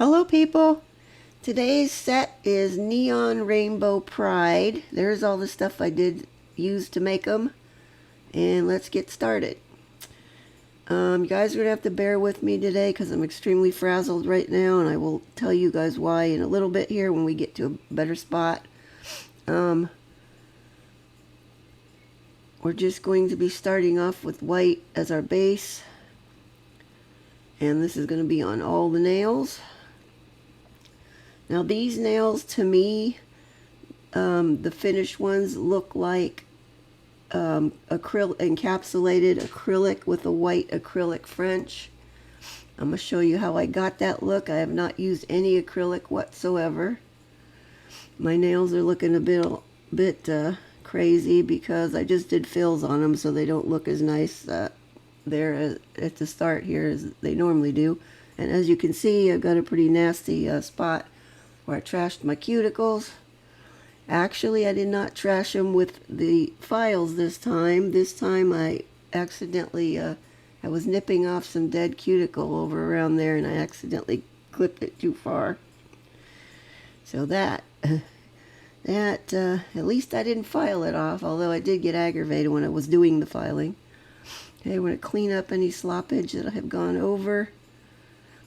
Hello people! Today's set is Neon Rainbow Pride. There's all the stuff I did use to make them. And let's get started. You guys are going to have to bear with me today because I'm extremely frazzled right now, and I will tell you guys why in a little bit here when we get to a better spot. We're just going to be starting off with white as our base. And this is going to be on all the nails. Now these nails, to me, the finished ones look like encapsulated acrylic with a white acrylic French. I'm going to show you how I got that look. I have not used any acrylic whatsoever. My nails are looking a bit crazy because I just did fills on them, so they don't look as nice there at the start here as they normally do. And as you can see, I've got a pretty nasty spot where I trashed my cuticles. Actually, I did not trash them with the files this time. This time I accidentally, I was nipping off some dead cuticle over around there, and I accidentally clipped it too far. So at least I didn't file it off, although I did get aggravated when I was doing the filing. Okay, we're going to clean up any sloppage that I have gone over.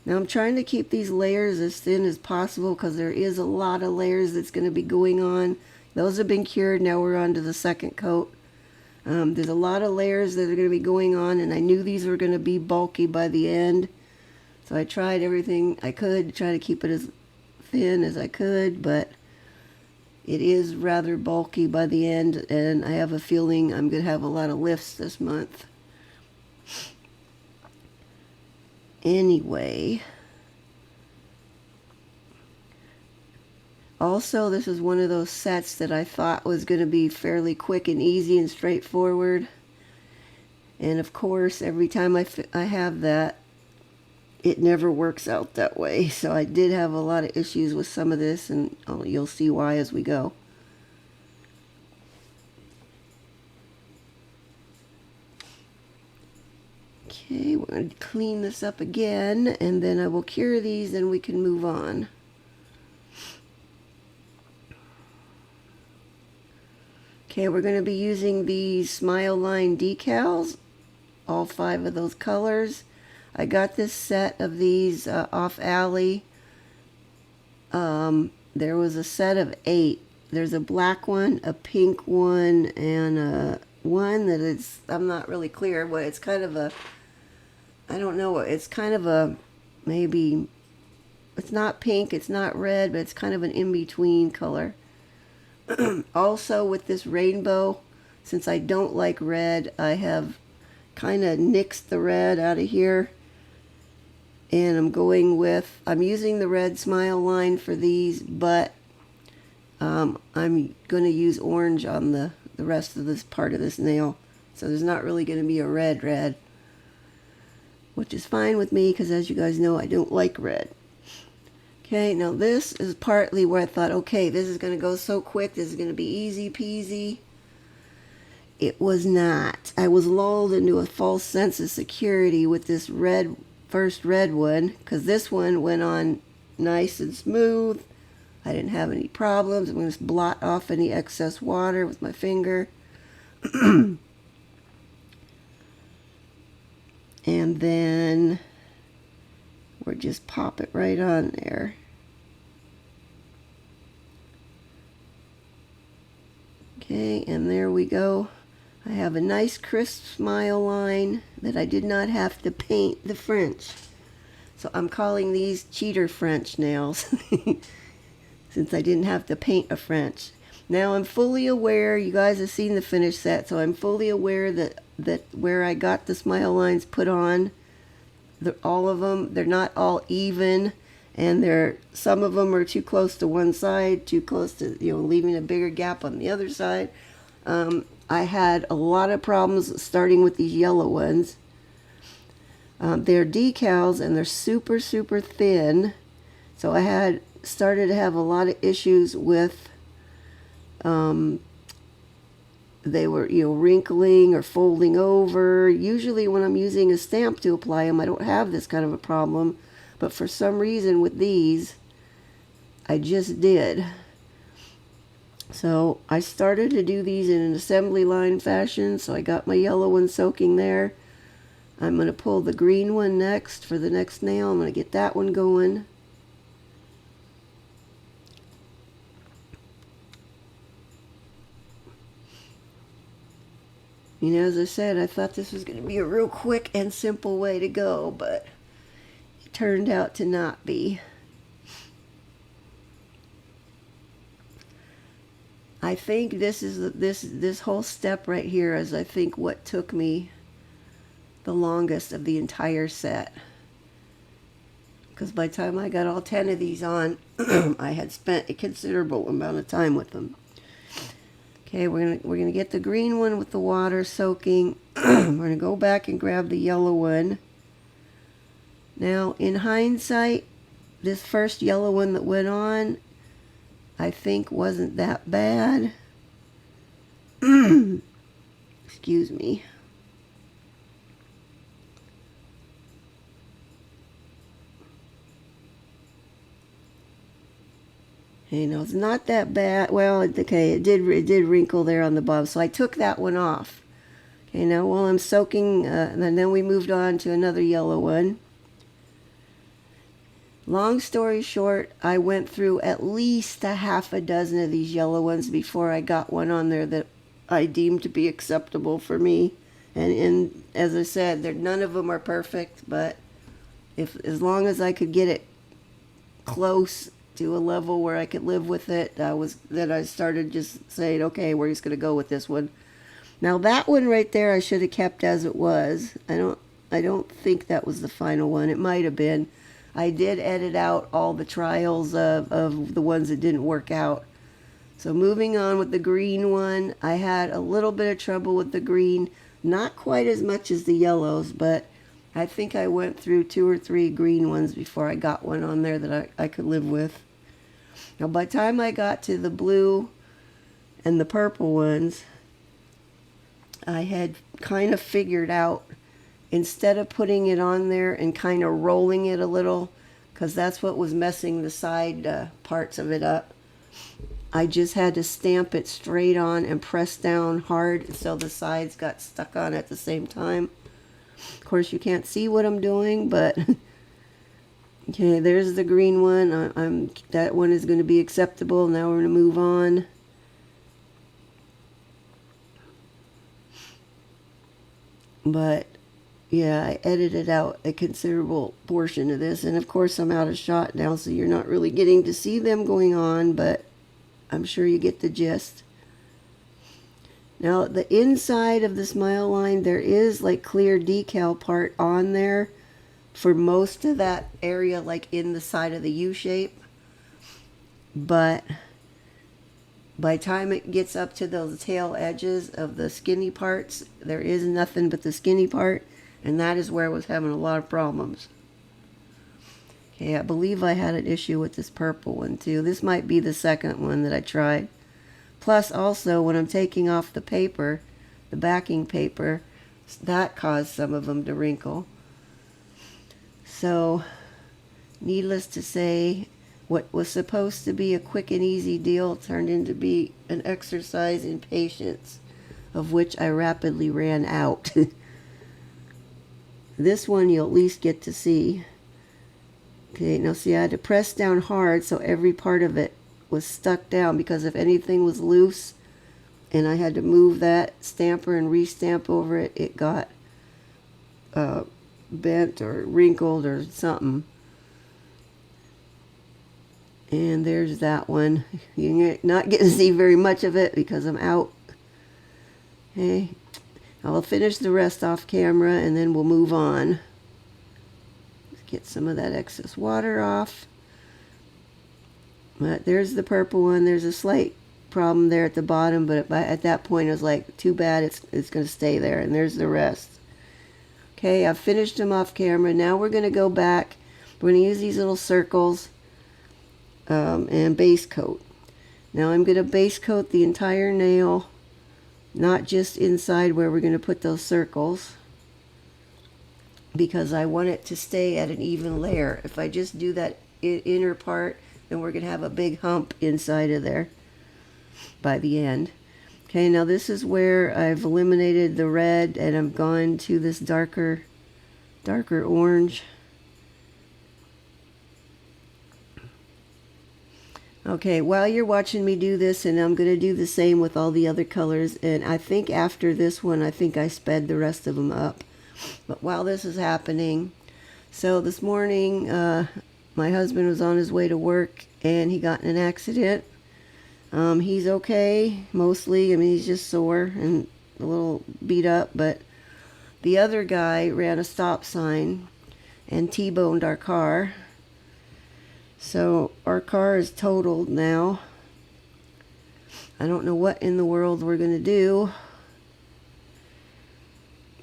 Now I'm trying to keep these layers as thin as possible because there is a lot of layers that's going to be going on. Those have been cured. Now we're on to the second coat. There's a lot of layers that are going to be going on, and I knew these were going to be bulky by the end. So I tried everything I could to try to keep it as thin as I could, but it is rather bulky by the end, and I have a feeling I'm going to have a lot of lifts this month. Anyway, also this is one of those sets that I thought was going to be fairly quick and easy and straightforward, and of course every time I have that, it never works out that way. So I did have a lot of issues with some of this, and you'll see why as we go. Okay, we're going to clean this up again, and then I will cure these and we can move on. Okay, we're going to be using these Smile Line decals, all 5 of those colors. I got this set of these off Alley. There was a set of 8. There's a black one, a pink one, and one that is, I'm not really clear, but it's kind of a, I don't know, it's kind of a, maybe, it's not pink, it's not red, but it's kind of an in-between color. Also with this rainbow, since I don't like red, I have kind of nixed the red out of here. And I'm using the red Smile Line for these, but I'm going to use orange on the rest of this part of this nail. So there's not really going to be a red, which is fine with me because, as you guys know, I don't like red. Okay, now this is partly where I thought, okay, this is going to go so quick, this is going to be easy peasy. It was not. I was lulled into a false sense of security with this first red one, because this one went on nice and smooth. I didn't have any problems. I'm going to blot off any excess water with my finger. And then we'll just pop it right on there. Okay, and there we go. I have a nice crisp Smile Line that I did not have to paint the French. So I'm calling these cheater French nails since I didn't have to paint a French. Now I'm fully aware, you guys have seen the finished set, so I'm fully aware that where I got the Smile Lines put on, all of them, they're not all even, and some of them are too close to one side, too close to, leaving a bigger gap on the other side. I had a lot of problems starting with these yellow ones. They're decals and they're super, super thin. So I started to have a lot of issues with, they were, wrinkling or folding over. Usually when I'm using a stamp to apply them, I don't have this kind of a problem. But for some reason with these, I just did. So I started to do these in an assembly line fashion, so I got my yellow one soaking there. I'm going to pull the green one next for the next nail. I'm going to get that one going. You know, as I said, I thought this was going to be a real quick and simple way to go, but it turned out to not be. I think this whole step right here is, I think, what took me the longest of the entire set. Because by the time I got all 10 of these on, I had spent a considerable amount of time with them. Okay, we're gonna get the green one with the water soaking. We're gonna go back and grab the yellow one. Now, in hindsight, this first yellow one that went on, I think wasn't that bad. Excuse me. You know, it's not that bad. Well, okay, it did wrinkle there on the bottom, so I took that one off. Okay, now while I'm soaking, and then we moved on to another yellow one. Long story short, I went through at least a half a dozen of these yellow ones before I got one on there that I deemed to be acceptable for me. And as I said, none of them are perfect, but as long as I could get it close to a level where I could live with it, then I started just saying, okay, we're just going to go with this one. Now that one right there, I should have kept as it was. I don't think that was the final one. It might have been. I did edit out all the trials of the ones that didn't work out. So moving on with the green one, I had a little bit of trouble with the green. Not quite as much as the yellows, but I think I went through 2 or 3 green ones before I got one on there that I could live with. Now by the time I got to the blue and the purple ones, I had kind of figured out, instead of putting it on there and kind of rolling it a little, because that's what was messing the side parts of it up, I just had to stamp it straight on and press down hard so the sides got stuck on at the same time. Of course, you can't see what I'm doing, but okay, there's the green one. That one is going to be acceptable. Now we're going to move on. But yeah, I edited out a considerable portion of this, and of course I'm out of shot now, so you're not really getting to see them going on, but I'm sure you get the gist. Now the inside of the smile line, there is like clear decal part on there for most of that area, like in the side of the U shape, but by the time it gets up to those tail edges of the skinny parts, there is nothing but the skinny part, and that is where I was having a lot of problems. Okay, I believe I had an issue with this purple one too. This might be the second one that I tried. Plus also, when I'm taking off the paper, the backing paper, that caused some of them to wrinkle. So, needless to say, what was supposed to be a quick and easy deal turned into be an exercise in patience, of which I rapidly ran out. This one you'll at least get to see. Okay, now see, I had to press down hard so every part of it was stuck down, because if anything was loose and I had to move that stamper and restamp over it, it got bent or wrinkled or something. And there's that one. You're not getting to see very much of it because I'm out. Okay, I'll finish the rest off camera and then we'll move on. Let's get some of that excess water off. But there's the purple one. There's a slight problem there at the bottom, but at that point I was like, too bad, it's going to stay there. And there's the rest. Okay, I've finished them off camera. Now we're going to go back. We're going to use these little circles and base coat. Now I'm going to base coat the entire nail, not just inside where we're going to put those circles. because I want it to stay at an even layer. If I just do that inner part, then we're going to have a big hump inside of there by the end. Okay, now this is where I've eliminated the red and I've gone to this darker orange. Okay, while you're watching me do this, and I'm going to do the same with all the other colors, and I think after this one, I think I sped the rest of them up. But while this is happening, so this morning, my husband was on his way to work, and he got in an accident. He's okay, mostly. I mean, he's just sore and a little beat up, but the other guy ran a stop sign and T-boned our car. So our car is totaled now. I don't know what in the world we're going to do,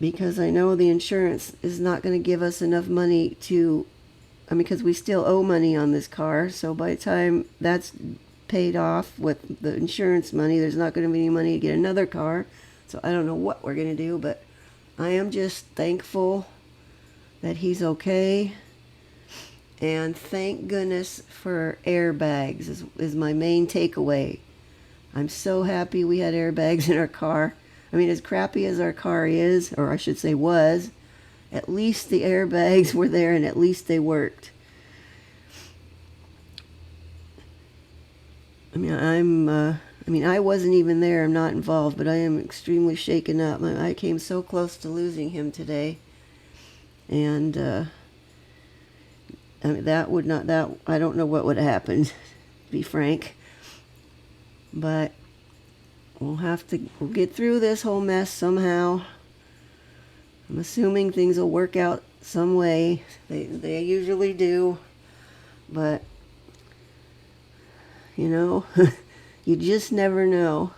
because I know the insurance is not going to give us enough money to, because we still owe money on this car. So by the time that's paid off with the insurance money, there's not going to be any money to get another car. So I don't know what we're going to do, but I am just thankful that he's okay. And thank goodness for airbags is my main takeaway. I'm so happy we had airbags in our car. I mean, as crappy as our car is, or I should say was, at least the airbags were there and at least they worked. I wasn't even there. I'm not involved, but I am extremely shaken up. I came so close to losing him today. And, I don't know what would have happened, to be frank. But we'll get through this whole mess somehow. I'm assuming things will work out some way. They usually do. But, you just never know.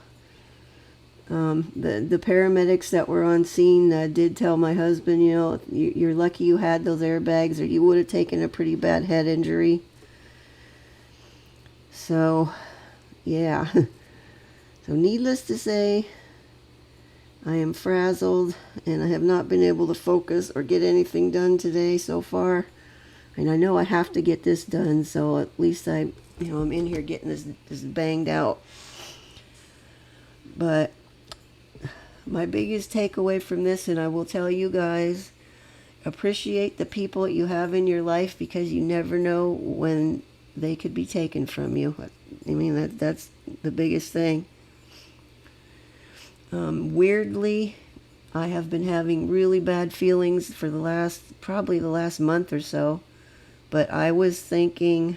The paramedics that were on scene did tell my husband, you're lucky you had those airbags, or you would have taken a pretty bad head injury. So, yeah. So needless to say, I am frazzled, and I have not been able to focus or get anything done today so far. And I know I have to get this done, so at least I'm in here getting this banged out. But my biggest takeaway from this, and I will tell you guys, appreciate the people that you have in your life, because you never know when they could be taken from you. I mean, that's the biggest thing. Weirdly, I have been having really bad feelings for probably the last month or so. But I was thinking,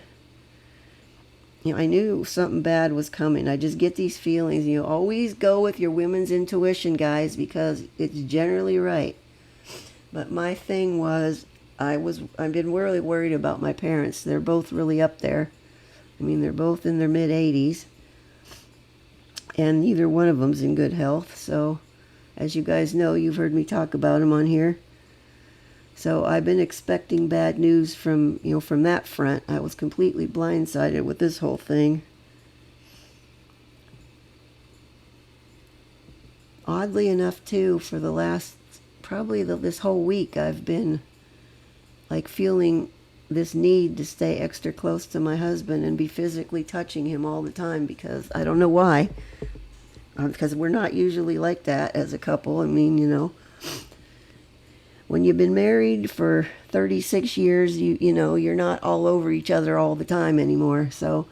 I knew something bad was coming. I just get these feelings. You always go with your women's intuition, guys, because it's generally right. But my thing was, I've been really worried about my parents. They're both really up there. They're both in their mid-80s. And neither one of them's in good health. So, as you guys know, you've heard me talk about them on here. So I've been expecting bad news from that front. I was completely blindsided with this whole thing. Oddly enough, too, for the last, this whole week, I've been feeling this need to stay extra close to my husband and be physically touching him all the time, because I don't know why. Because we're not usually like that as a couple. When you've been married for 36 years, you're not all over each other all the time anymore. So,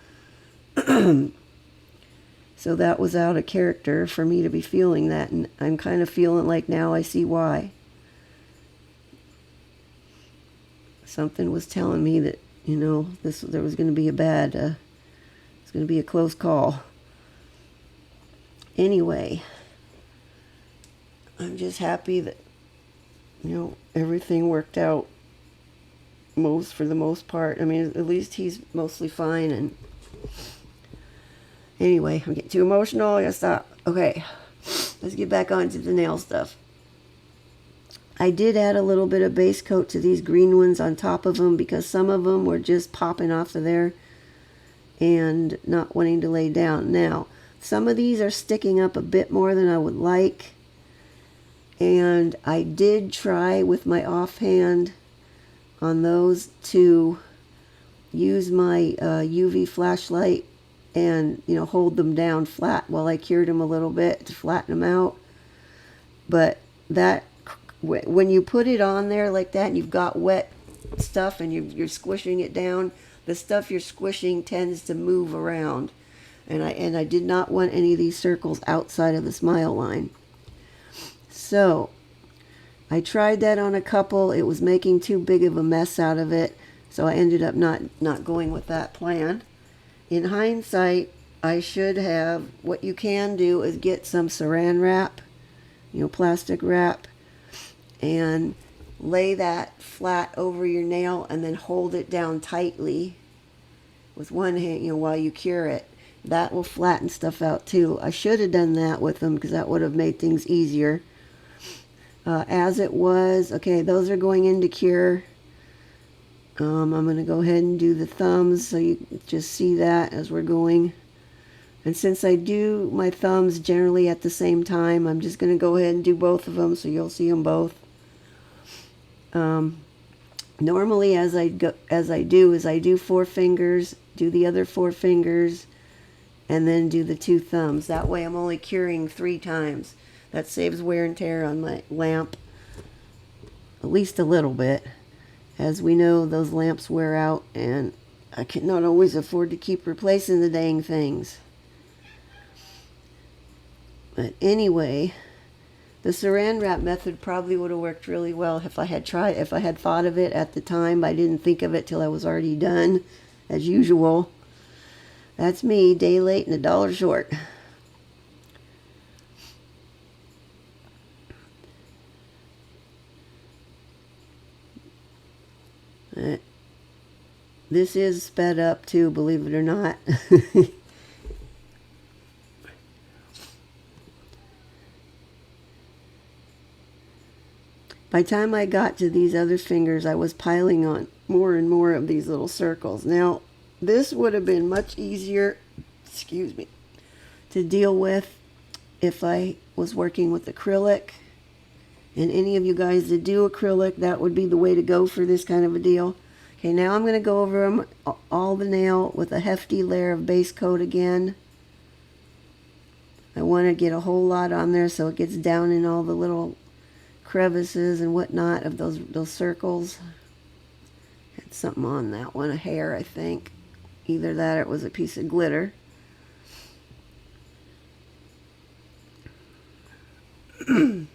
so that was out of character for me to be feeling that, and I'm kind of feeling like now I see why. Something was telling me that, there was going to be it's going to be a close call. Anyway, I'm just happy that, everything worked out for the most part. At least he's mostly fine. And anyway, I'm getting too emotional. I gotta stop. Okay, let's get back onto the nail stuff. I did add a little bit of base coat to these green ones on top of them, because some of them were just popping off of there and not wanting to lay down. Now, some of these are sticking up a bit more than I would like. And I did try with my offhand on those to use my UV flashlight and, you know, hold them down flat while I cured them a little bit to flatten them out. But that, when you put it on there like that and you've got wet stuff and you're squishing it down, the stuff you're squishing tends to move around. And I did not want any of these circles outside of the smile line. So I tried that on a couple. It was making too big of a mess out of it, so I ended up not going with that plan. In hindsight, I should have, what you can do is get some saran wrap, you know, plastic wrap, and lay that flat over your nail and then hold it down tightly with one hand, you know, while you cure it. That will flatten stuff out too. I should have done that with them because that would have made things easier. As it was, okay, those are going into cure. I'm going to go ahead and do the thumbs so you just see that as we're going. And since I do my thumbs generally at the same time, I'm just going to go ahead and do both of them so you'll see them both. Normally, as I do 4 fingers, do the other 4 fingers, and then do the 2 thumbs. That way I'm only curing 3 times. That saves wear and tear on my lamp, at least a little bit. As we know, those lamps wear out, and I cannot always afford to keep replacing the dang things. But anyway, the saran wrap method probably would have worked really well if I had thought of it at the time. I didn't think of it till I was already done, as usual. That's me, day late and $1 short. This is sped up too, believe it or not. By the time I got to these other fingers, I was piling on more and more of these little circles. Now, this would have been much easier, excuse me, to deal with if I was working with acrylic. And any of you guys that do acrylic, that would be the way to go for this kind of a deal. Okay, now I'm going to go over them, all the nail with a hefty layer of base coat again. I want to get a whole lot on there so it gets down in all the little crevices and whatnot of those circles. Had something on that one, a hair, I think. Either that or it was a piece of glitter. It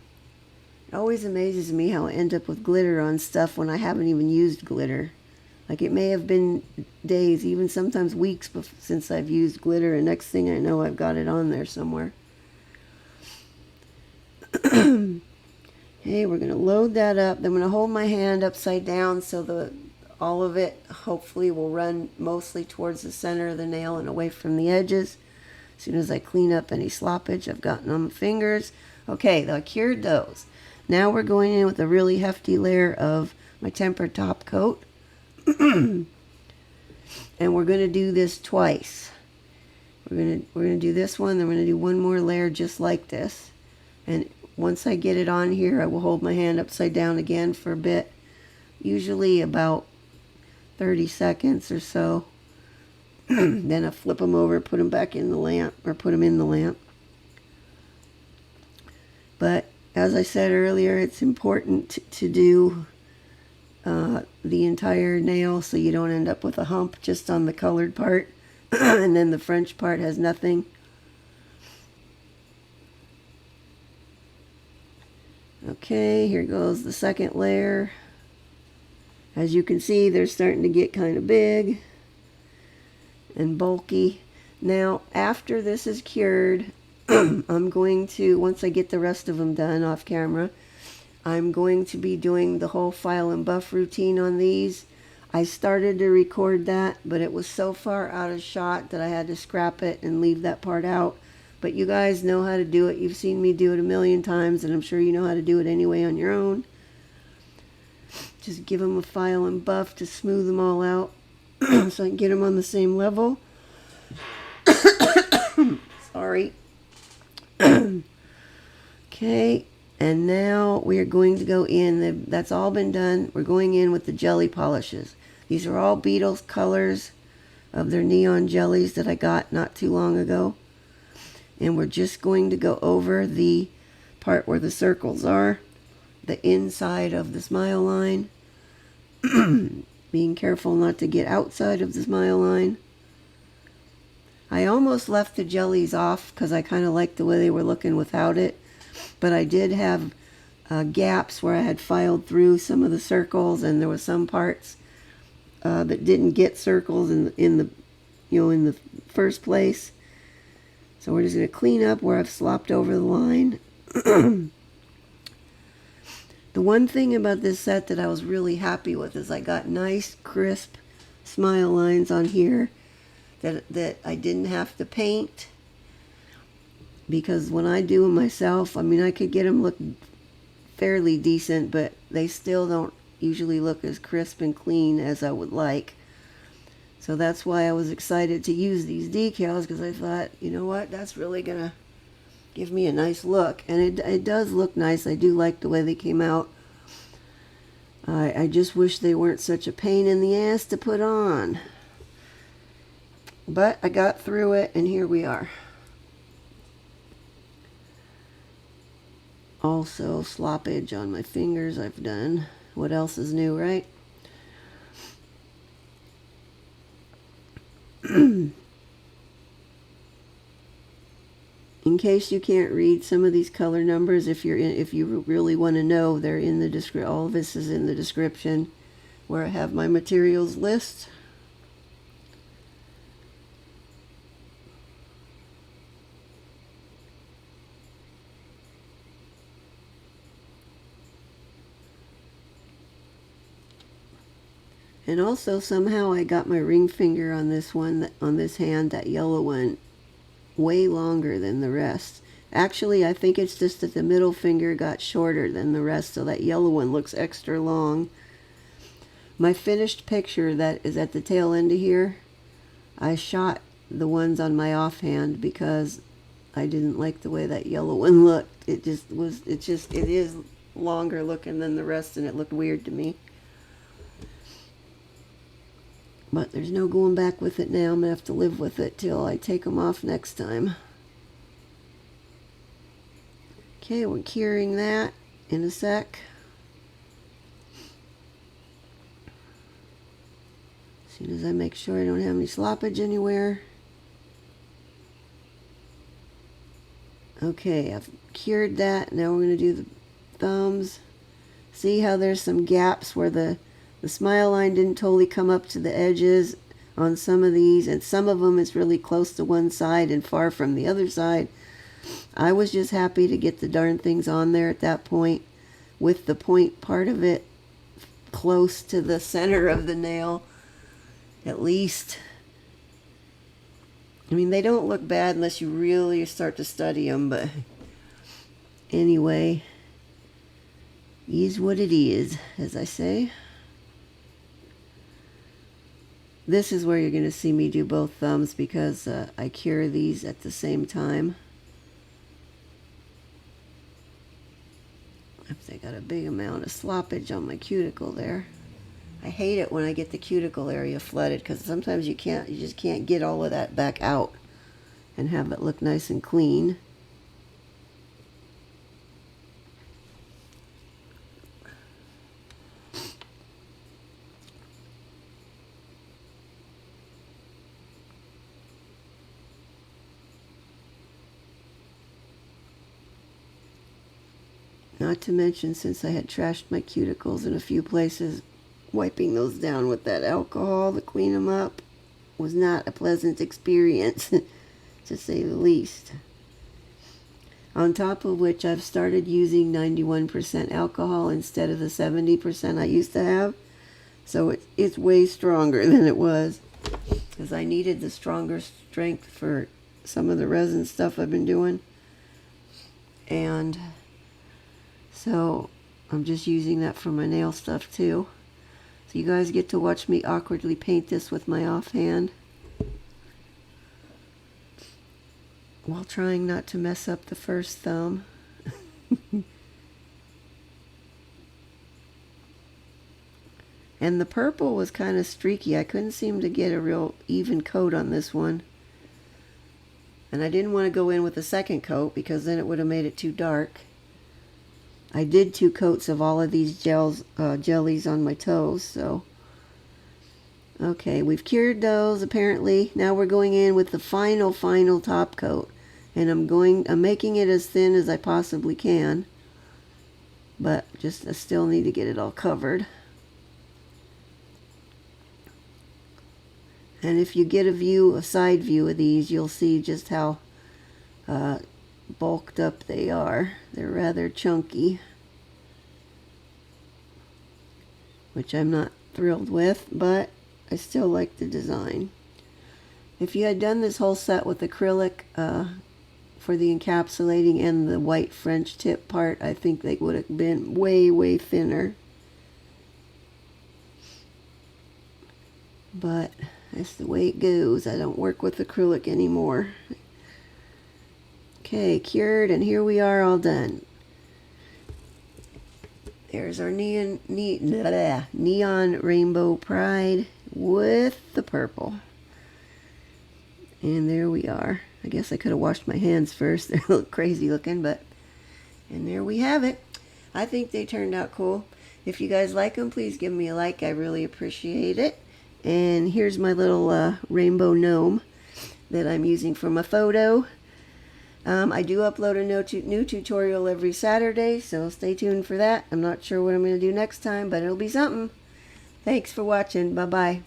always amazes me how I end up with glitter on stuff when I haven't even used glitter. Like, it may have been days, even sometimes weeks since I've used glitter, and next thing I know I've got it on there somewhere. Okay, we're going to load that up. Then I'm going to hold my hand upside down so all of it hopefully will run mostly towards the center of the nail and away from the edges. As soon as I clean up any sloppage I've gotten on my fingers. Okay, I cured those. Now we're going in with a really hefty layer of my tempered top coat. And we're going to do this twice. We're going to do this one, then we're going to do one more layer just like this. And once I get it on here, I will hold my hand upside down again for a bit. Usually about 30 seconds or so. Then I flip them over, put them back in the lamp, or put them in the lamp. But as I said earlier, it's important to do the entire nail so you don't end up with a hump just on the colored part. And then the French part has nothing. Okay, here goes the second layer. As you can see, they're starting to get kind of big and bulky. Now, after this is cured, I'm going to, once I get the rest of them done off camera, I'm going to be doing the whole file and buff routine on these. I started to record that, but it was so far out of shot that I had to scrap it and leave that part out. But you guys know how to do it. You've seen me do it a million times, and I'm sure you know how to do it anyway on your own. Just give them a file and buff to smooth them all out so I can get them on the same level. Sorry. Okay, And now we are going to go in, that's all been done. We're going in with the jelly polishes. These are all Beetles colors of their neon jellies that I got not too long ago. And we're just going to go over the part where the circles are, the inside of the smile line. Being careful not to get outside of the smile line. I almost left the jellies off because I kind of liked the way they were looking without it. But I did have gaps where I had filed through some of the circles, and there were some parts that didn't get circles in the first place. So we're just going to clean up where I've slopped over the line. The one thing about this set that I was really happy with is I got nice, crisp smile lines on here that I didn't have to paint. Because when I do them myself, I mean, I could get them look fairly decent, but they still don't usually look as crisp and clean as I would like. So that's why I was excited to use these decals, because I thought, you know what, that's really going to give me a nice look. And it does look nice. I do like the way they came out. I just wish they weren't such a pain in the ass to put on. But I got through it, and here we are. Also, sloppage on my fingers I've done. What else is new, right? In case you can't read some of these color numbers, if you really want to know, they're in the description. All of this is in the description, where I have my materials list. And also somehow I got my ring finger on this one, on this hand, that yellow one, way longer than the rest. Actually, I think it's just that the middle finger got shorter than the rest, so that yellow one looks extra long. My finished picture that is at the tail end of here, I shot the ones on my offhand because I didn't like the way that yellow one looked. It is longer looking than the rest, and it looked weird to me. But there's no going back with it now. I'm going to have to live with it till I take them off next time. Okay, we're curing that in a sec. As soon as I make sure I don't have any sloppage anywhere. Okay, I've cured that. Now we're going to do the thumbs. See how there's some gaps where the smile line didn't totally come up to the edges on some of these, and some of them is really close to one side and far from the other side. I was just happy to get the darn things on there at that point, with the point part of it close to the center of the nail, at least. I mean, they don't look bad unless you really start to study them, but anyway, is what it is, as I say. This is where you're going to see me do both thumbs because I cure these at the same time. Oops, I got a big amount of sloppage on my cuticle there. I hate it when I get the cuticle area flooded because sometimes you just can't get all of that back out and have it look nice and clean. Not to mention, since I had trashed my cuticles in a few places, wiping those down with that alcohol to clean them up was not a pleasant experience, to say the least. On top of which, I've started using 91% alcohol instead of the 70% I used to have. So it's way stronger than it was, because I needed the stronger strength for some of the resin stuff I've been doing. And so I'm just using that for my nail stuff too. So you guys get to watch me awkwardly paint this with my offhand, while trying not to mess up the first thumb. And the purple was kind of streaky. I couldn't seem to get a real even coat on this one. And I didn't want to go in with a second coat because then it would have made it too dark. I did 2 coats of all of these jellies on my toes, so. Okay, we've cured those apparently. Now we're going in with the final top coat. And I'm making it as thin as I possibly can. But I still need to get it all covered. And if you get a side view of these, you'll see just how bulked up they are. They're rather chunky, which I'm not thrilled with, but I still like the design. If you had done this whole set with acrylic for the encapsulating and the white French tip part, I think they would have been way thinner. But that's the way it goes. I don't work with acrylic anymore. Okay, cured, and here we are all done. There's our neon rainbow pride with the purple. And there we are. I guess I could have washed my hands first. They're a little crazy looking, but... And there we have it. I think they turned out cool. If you guys like them, please give me a like. I really appreciate it. And here's my little rainbow gnome that I'm using for my photo. I do upload a new tutorial every Saturday, so stay tuned for that. I'm not sure what I'm going to do next time, but it'll be something. Thanks for watching. Bye-bye.